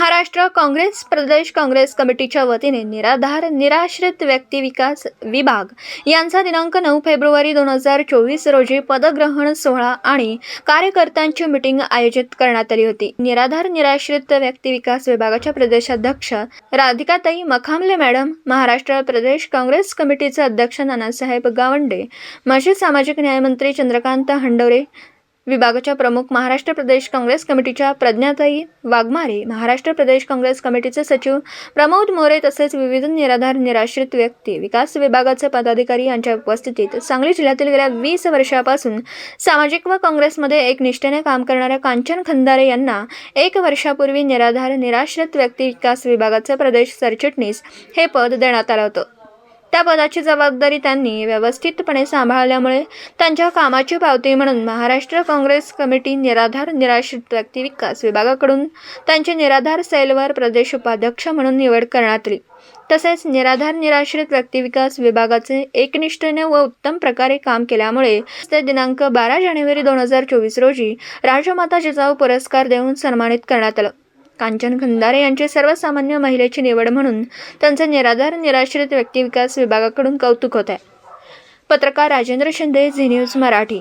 महाराष्ट्र काँग्रेस प्रदेश काँग्रेस कमिटीच्या वतीने निराधार निराश्रित व्यक्ती विकास विभाग यांचा दिनांक 9 फेब्रुवारी 2024 रोजी पदग्रहण सोहळा आणि कार्यकर्त्यांची मीटिंग आयोजित करण्यात आली होती। निराधार निराश्रित व्यक्ती विकास विभागाच्या प्रदेशाध्यक्ष राधिकाताई मखामले मॅडम, महाराष्ट्र प्रदेश काँग्रेस कमिटीचे अध्यक्ष नानासाहेब गावंडे, माजी सामाजिक न्याय मंत्री चंद्रकांत हंडोरे, विभागाच्या प्रमुख महाराष्ट्र प्रदेश काँग्रेस कमिटीच्या प्रज्ञाताई वाघमारे, महाराष्ट्र प्रदेश काँग्रेस कमिटीचे सचिव प्रमोद मोरे तसेच विविध निराधार निराश्रित व्यक्ती विकास विभागाचे पदाधिकारी यांच्या उपस्थितीत सांगली जिल्ह्यातील गेल्या 20 वर्षापासून सामाजिक व काँग्रेसमध्ये एकनिष्ठेने काम करणाऱ्या कांचन खंदारे यांना 1 वर्षापूर्वी निराधार निराश्रित व्यक्ती विकास विभागाचे प्रदेश सरचिटणीस हे पद देण्यात आले होते। त्या पदाची जबाबदारी त्यांनी व्यवस्थितपणे सांभाळल्यामुळे त्यांच्या कामाची पावती म्हणून महाराष्ट्र काँग्रेस कमिटी निराधार निराश्रित व्यक्ती विकास विभागाकडून त्यांचे निराधार सेलवर प्रदेश उपाध्यक्ष म्हणून निवड करण्यात आली। तसेच निराधार निराश्रित व्यक्ती विकास विभागाचे एकनिष्ठेने व उत्तम प्रकारे काम केल्यामुळे ते दिनांक 12 जानेवारी 2024 रोजी राजमाता जिजाऊ पुरस्कार देऊन सन्मानित करण्यात आले। कांचन खंदारे यांची सर्वसामान्य महिलेची निवड म्हणून त्यांचे निराधार निराश्रित व्यक्ती विकास विभागाकडून कौतुक होत आहे। पत्रकार राजेंद्र शिंदे, झी न्यूज मराठी।